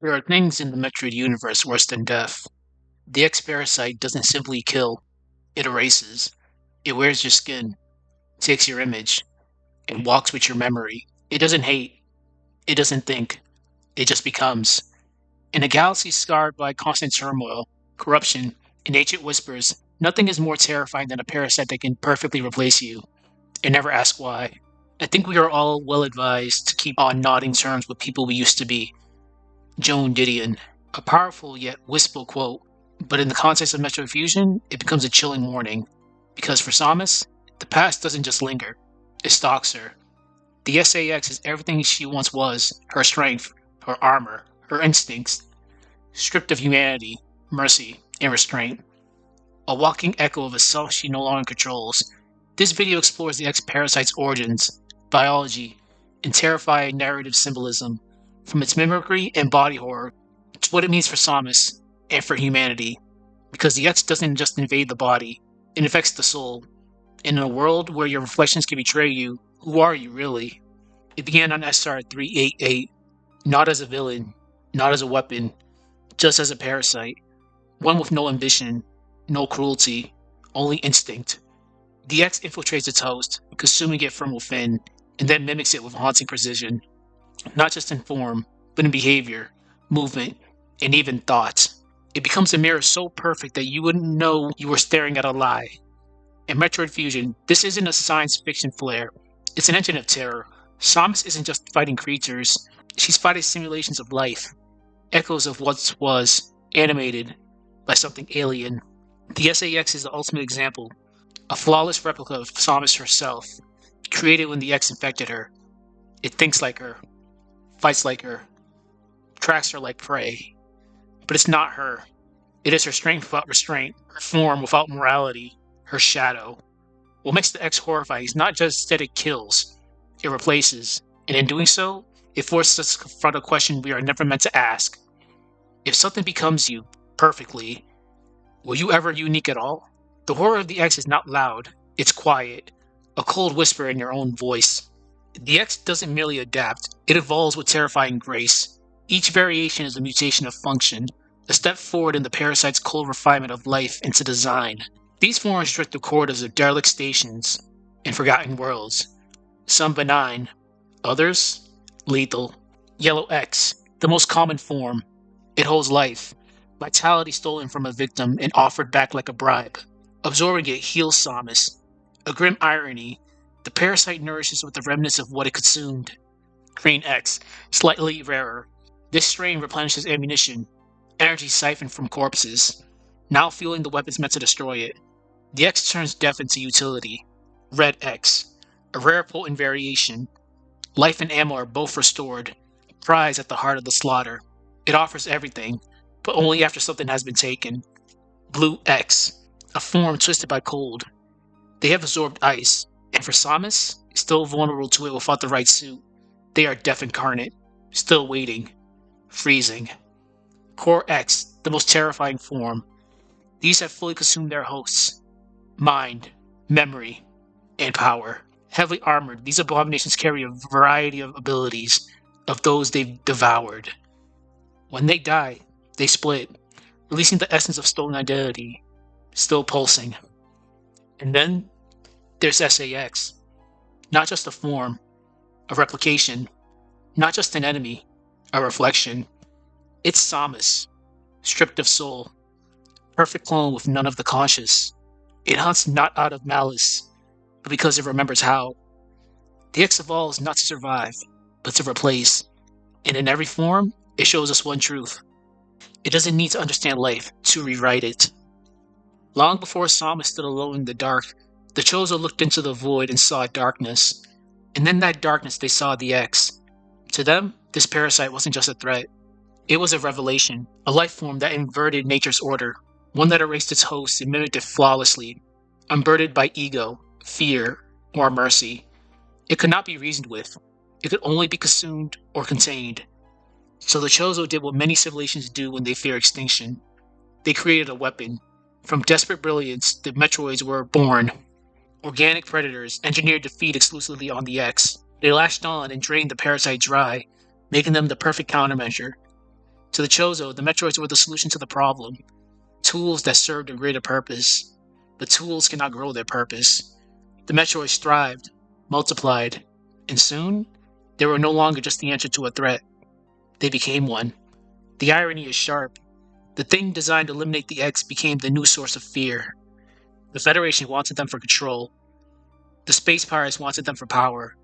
There are things in the Metroid universe worse than death. The X-Parasite doesn't simply kill, it erases. It wears your skin, takes your image, and walks with your memory. It doesn't hate, it doesn't think, it just becomes. In a galaxy scarred by constant turmoil, corruption, and ancient whispers, nothing is more terrifying than a parasite that can perfectly replace you and never ask why. I think we are all well advised to keep on nodding terms with people we used to be. Joan Didion, a powerful yet wistful quote, but in the context of Metroid Fusion, it becomes a chilling warning. Because for Samus, the past doesn't just linger, it stalks her. The SAX is everything she once was, her strength, her armor, her instincts, stripped of humanity, mercy, and restraint. A walking echo of a self she no longer controls. This video explores the X-Parasite's origins, biology, and terrifying narrative symbolism, from its mimicry and body horror to what it means for Samus and for humanity. Because the X doesn't just invade the body, it infects the soul. And in a world where your reflections can betray you, who are you really? It began on SR 388, not as a villain, not as a weapon, just as a parasite. One with no ambition, no cruelty, only instinct. The X infiltrates its host, consuming it from within, and then mimics it with haunting precision. Not just in form, but in behavior, movement, and even thought. It becomes a mirror so perfect that you wouldn't know you were staring at a lie. In Metroid Fusion, this isn't a science fiction flair, it's an engine of terror. Samus isn't just fighting creatures, she's fighting simulations of life, echoes of what was, animated by something alien. The SAX is the ultimate example, a flawless replica of Samus herself, created when the X infected her. It thinks like her, fights like her, tracks her like prey. But it's not her. It is her strength without restraint, her form without morality, her shadow. What makes the X horrifying is not just that it kills, it replaces, and in doing so, it forces us to confront a question we are never meant to ask. If something becomes you, perfectly, were you ever unique at all? The horror of the X is not loud, it's quiet, a cold whisper in your own voice. The X doesn't merely adapt, it evolves with terrifying grace. Each variation is a mutation of function, a step forward in the parasite's cold refinement of life into design. These forms drift the corridors of derelict stations and forgotten worlds, some benign, others lethal. Yellow X, the most common form. It holds life, vitality stolen from a victim and offered back like a bribe. Absorbing it heals Samus. A grim irony, the parasite nourishes with the remnants of what it consumed. Green X, slightly rarer. This strain replenishes ammunition, energy siphoned from corpses, now fueling the weapons meant to destroy it. The X turns death into utility. Red X, a rare potent variation. Life and ammo are both restored, a prize at the heart of the slaughter. It offers everything, but only after something has been taken. Blue X, a form twisted by cold. They have absorbed ice, and for Samus, still vulnerable to it without the right suit. They are death incarnate, still waiting, freezing. Core X, the most terrifying form. These have fully consumed their hosts. Mind, memory, and power. Heavily armored, these abominations carry a variety of abilities of those they've devoured. When they die, they split, releasing the essence of stolen identity, still pulsing. And then there's SAX. Not just a form, a replication. Not just an enemy, a reflection. It's Samus, stripped of soul. Perfect clone with none of the conscious. It hunts not out of malice, but because it remembers how. The X evolves not to survive, but to replace. And in every form, it shows us one truth. It doesn't need to understand life to rewrite it. Long before Samus stood alone in the dark, the Chozo looked into the void and saw darkness. And in that darkness they saw the X. To them, this parasite wasn't just a threat. It was a revelation, a life form that inverted nature's order, one that erased its host and mimicked it flawlessly, unburdened by ego, fear, or mercy. It could not be reasoned with. It could only be consumed or contained. So the Chozo did what many civilizations do when they fear extinction. They created a weapon. From desperate brilliance, the Metroids were born. Organic predators, engineered to feed exclusively on the X. They latched on and drained the parasite dry, making them the perfect countermeasure. To the Chozo, the Metroids were the solution to the problem, tools that served a greater purpose. But tools cannot grow their purpose. The Metroids thrived, multiplied, and soon, they were no longer just the answer to a threat. They became one. The irony is sharp. The thing designed to eliminate the X became the new source of fear. The Federation wanted them for control. The Space Pirates wanted them for power.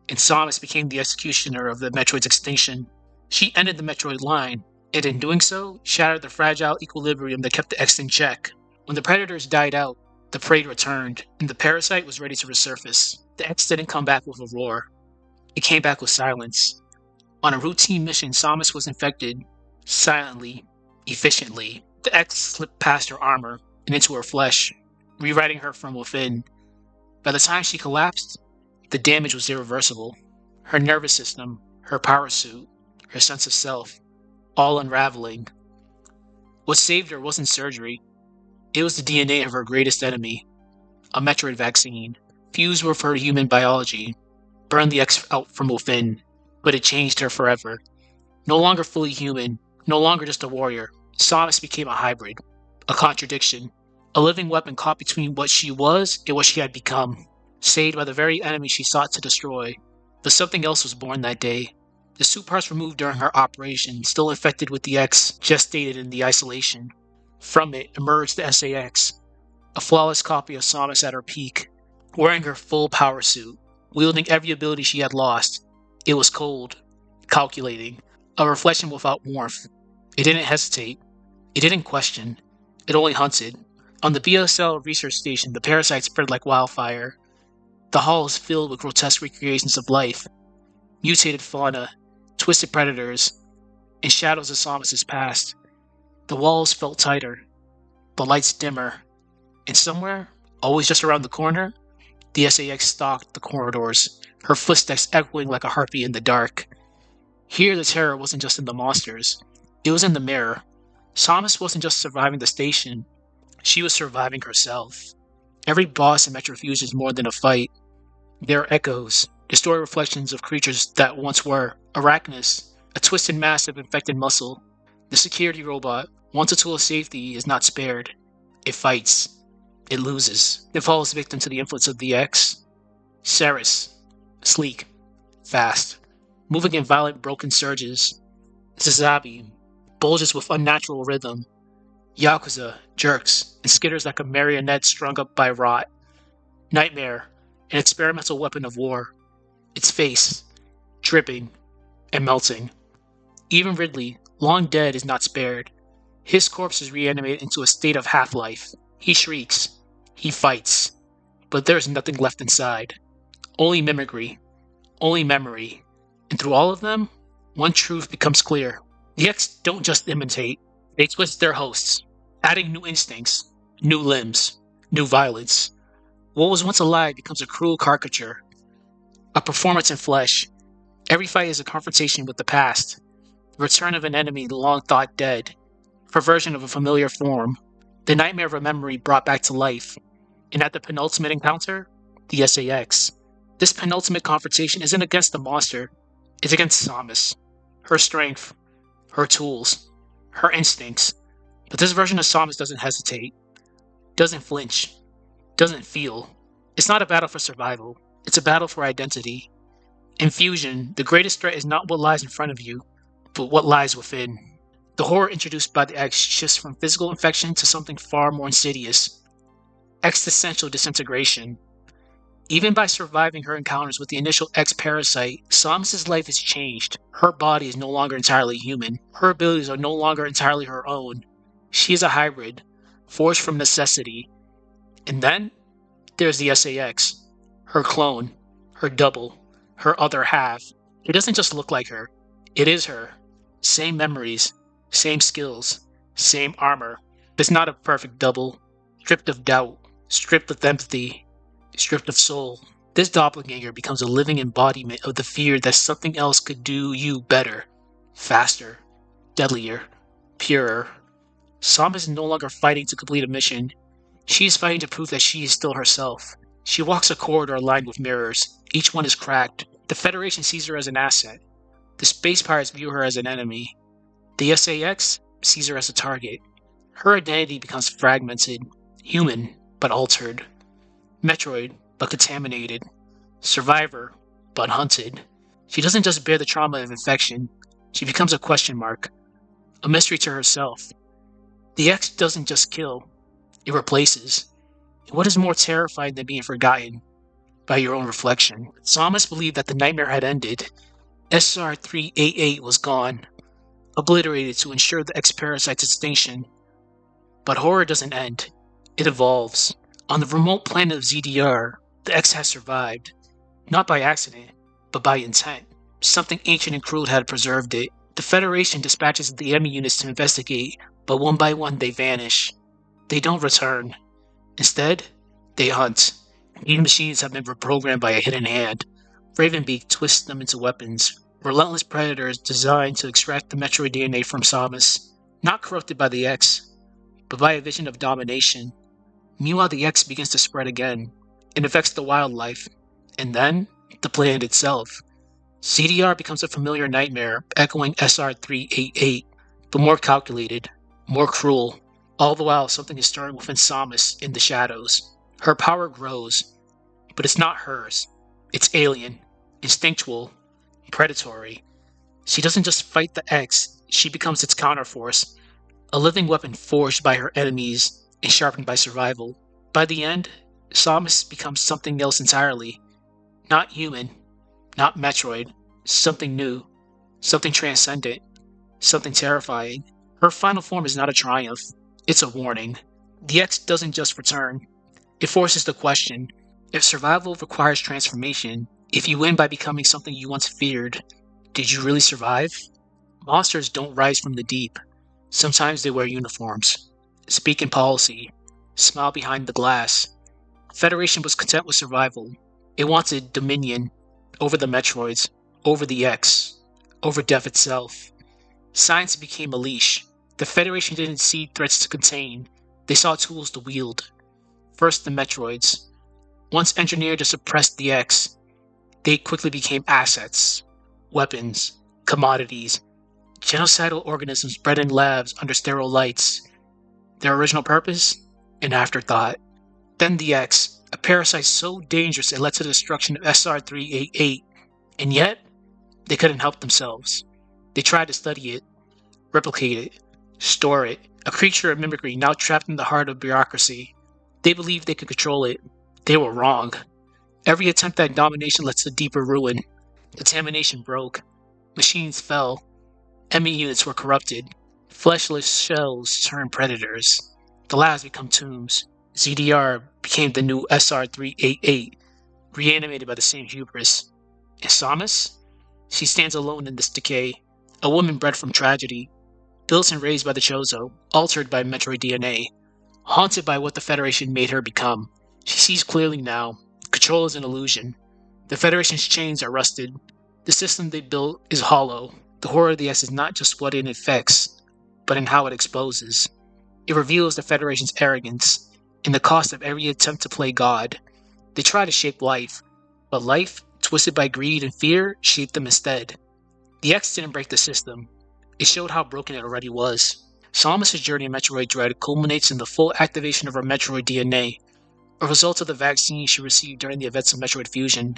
And Samus became the executioner of the Metroid's extinction. She ended the Metroid line, and in doing so, shattered the fragile equilibrium that kept the X in check. When the Predators died out, the prey returned, and the parasite was ready to resurface. The X didn't come back with a roar. It came back with silence. On a routine mission, Samus was infected, silently, efficiently. The X slipped past her armor and into her flesh, rewriting her from within. By the time she collapsed, the damage was irreversible. Her nervous system, her power suit, her sense of self, all unraveling. What saved her wasn't surgery. It was the DNA of her greatest enemy, a Metroid vaccine, fused with her human biology, burned the X out from within, but it changed her forever. No longer fully human, no longer just a warrior, Samus became a hybrid, a contradiction, a living weapon caught between what she was and what she had become, saved by the very enemy she sought to destroy. But something else was born that day. The suit parts removed during her operation, still infected with the X, gestated in the isolation. From it emerged the SAX, a flawless copy of Samus at her peak, wearing her full power suit, wielding every ability she had lost. It was cold, calculating, a reflection without warmth. It didn't hesitate. It didn't question. It only hunted. On the BSL research station, the parasite spread like wildfire. The halls filled with grotesque recreations of life, mutated fauna, twisted predators, and shadows of Samus's past. The walls felt tighter, the lights dimmer, and somewhere, always just around the corner, the SAX stalked the corridors, her footsteps echoing like a heartbeat in the dark. Here the terror wasn't just in the monsters, it was in the mirror. Samus wasn't just surviving the station, she was surviving herself. Every boss in Metro Fusion is more than a fight. There are echoes, distorted reflections of creatures that once were. Arachnus, a twisted mass of infected muscle. The security robot, once a tool of safety, is not spared. It fights. It loses. It falls victim to the influence of the X. Ceres, sleek, fast, moving in violent broken surges. Zazabi, bulges with unnatural rhythm. Yakuza jerks and skitters like a marionette strung up by rot. Nightmare, an experimental weapon of war. Its face, dripping and melting. Even Ridley, long dead, is not spared. His corpse is reanimated into a state of half-life. He shrieks. He fights. But there is nothing left inside. Only mimicry. Only memory. And through all of them, one truth becomes clear. The X don't just imitate. They twist their hosts, adding new instincts, new limbs, new violence. What was once alive becomes a cruel caricature, a performance in flesh. Every fight is a confrontation with the past, the return of an enemy long thought dead, perversion of a familiar form, the nightmare of a memory brought back to life. And at the penultimate encounter, the SAX. This penultimate confrontation isn't against the monster, it's against Samus. Her strength, her tools, her instincts. But this version of Samus doesn't hesitate, doesn't flinch, doesn't feel. It's not a battle for survival, it's a battle for identity. In Fusion, the greatest threat is not what lies in front of you, but what lies within. The horror introduced by the X shifts from physical infection to something far more insidious. Existential disintegration. Even by surviving her encounters with the initial X-Parasite, Samus' life is changed. Her body is no longer entirely human. Her abilities are no longer entirely her own. She is a hybrid, forged from necessity. And then, there's the SAX. Her clone, her double, her other half. It doesn't just look like her. It is her. Same memories, same skills, same armor. It's not a perfect double. Stripped of doubt, stripped of empathy, stripped of soul. This doppelganger becomes a living embodiment of the fear that something else could do you better, faster, deadlier, purer. Samus is no longer fighting to complete a mission. She is fighting to prove that she is still herself. She walks a corridor lined with mirrors. Each one is cracked. The Federation sees her as an asset. The Space Pirates view her as an enemy. The SAX sees her as a target. Her identity becomes fragmented, human but altered, Metroid but contaminated, survivor but hunted. She doesn't just bear the trauma of infection, she becomes a question mark, a mystery to herself. The X doesn't just kill, it replaces. What is more terrifying than being forgotten by your own reflection? Thomas believed that the nightmare had ended. SR-388 was gone, obliterated to ensure the X-Parasite's extinction. But horror doesn't end, it evolves. On the remote planet of ZDR, the X has survived, not by accident, but by intent. Something ancient and cruel had preserved it. The Federation dispatches the enemy units to investigate, but one by one they vanish. They don't return. Instead, they hunt. These machines have been reprogrammed by a hidden hand. Ravenbeak twists them into weapons, relentless predators designed to extract the Metroid DNA from Samus, not corrupted by the X, but by a vision of domination. Meanwhile, the X begins to spread again. It affects the wildlife, and then the planet itself. CDR becomes a familiar nightmare, echoing SR-388, but more calculated, more cruel. All the while, something is stirring within Samus in the shadows. Her power grows, but it's not hers. It's alien, instinctual, predatory. She doesn't just fight the X, she becomes its counterforce, a living weapon forged by her enemies and sharpened by survival. By the end, Samus becomes something else entirely. Not human, not Metroid, something new, something transcendent, something terrifying. Her final form is not a triumph, it's a warning. The X doesn't just return, it forces the question. If survival requires transformation, if you win by becoming something you once feared, did you really survive? Monsters don't rise from the deep. Sometimes they wear uniforms, speak in policy, smile behind the glass. Federation was content with survival. It wanted dominion over the Metroids, over the X, over death itself. Science became a leash. The Federation didn't see threats to contain, they saw tools to wield. First the Metroids. Once engineered to suppress the X, they quickly became assets, weapons, commodities, genocidal organisms bred in labs under sterile lights. Their original purpose? An afterthought. Then the X, a parasite so dangerous it led to the destruction of SR-388. And yet, they couldn't help themselves. They tried to study it, replicate it, store it, a creature of mimicry now trapped in the heart of bureaucracy. They believed they could control it. They were wrong. Every attempt at domination led to deeper ruin. Contamination broke. Machines fell. Enemy units were corrupted. Fleshless shells turned predators. The labs become tombs. ZDR became the new SR-388, reanimated by the same hubris. And Samus? She stands alone in this decay, a woman bred from tragedy, built and raised by the Chozo, altered by Metroid DNA, haunted by what the Federation made her become. She sees clearly now. Control is an illusion. The Federation's chains are rusted. The system they built is hollow. The horror of the S is not just what it infects, but in how it exposes. It reveals the Federation's arrogance, and the cost of every attempt to play God. They try to shape life, but life, twisted by greed and fear, shaped them instead. The X didn't break the system. It showed how broken it already was. Samus' journey in Metroid Dread culminates in the full activation of her Metroid DNA, a result of the vaccine she received during the events of Metroid Fusion.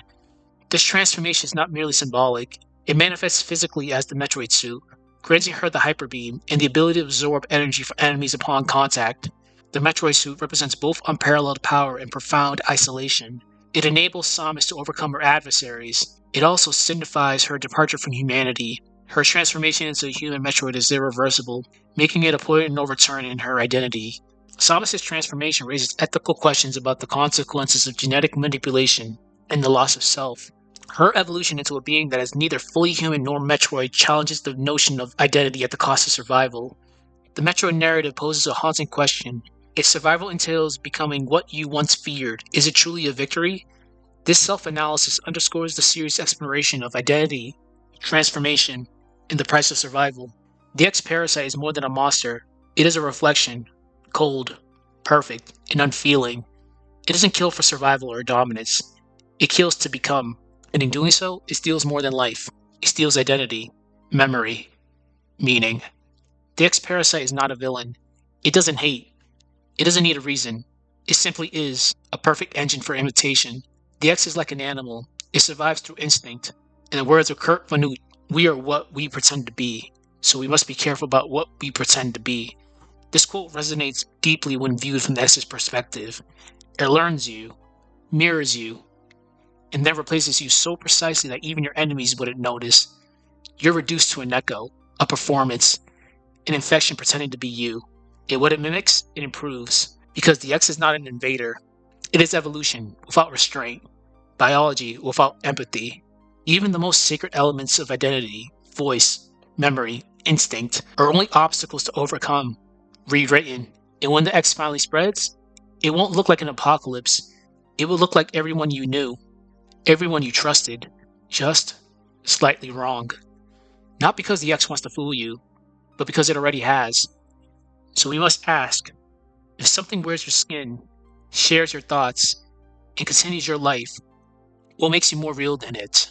This transformation is not merely symbolic, it manifests physically as the Metroid suit, granting her the Hyper Beam and the ability to absorb energy from enemies upon contact. The Metroid suit represents both unparalleled power and profound isolation. It enables Samus to overcome her adversaries. It also signifies her departure from humanity. Her transformation into a human Metroid is irreversible, making it a point of no return in her identity. Samus' transformation raises ethical questions about the consequences of genetic manipulation and the loss of self. Her evolution into a being that is neither fully human nor Metroid challenges the notion of identity at the cost of survival. The Metroid narrative poses a haunting question. If survival entails becoming what you once feared, is it truly a victory? This self-analysis underscores the series' exploration of identity, transformation, and the price of survival. The X-Parasite is more than a monster. It is a reflection, cold, perfect, and unfeeling. It doesn't kill for survival or dominance. It kills to become, and in doing so, it steals more than life. It steals identity, memory, meaning. The X-Parasite is not a villain. It doesn't hate. It doesn't need a reason. It simply is a perfect engine for imitation. The X is like an animal. It survives through instinct. In the words of Kurt Vonnegut, we are what we pretend to be, so we must be careful about what we pretend to be. This quote resonates deeply when viewed from the X's perspective. It learns you, mirrors you, and then replaces you so precisely that even your enemies wouldn't notice. You're reduced to an echo, a performance, an infection pretending to be you. And what it mimics, it improves. Because the X is not an invader. It is evolution without restraint, biology without empathy. Even the most sacred elements of identity, voice, memory, instinct, are only obstacles to overcome, rewritten. And when the X finally spreads, it won't look like an apocalypse. It will look like everyone you knew, everyone you trusted, just slightly wrong. Not because the X wants to fool you, but because it already has. So we must ask, if something wears your skin, shares your thoughts, and continues your life, what makes you more real than it?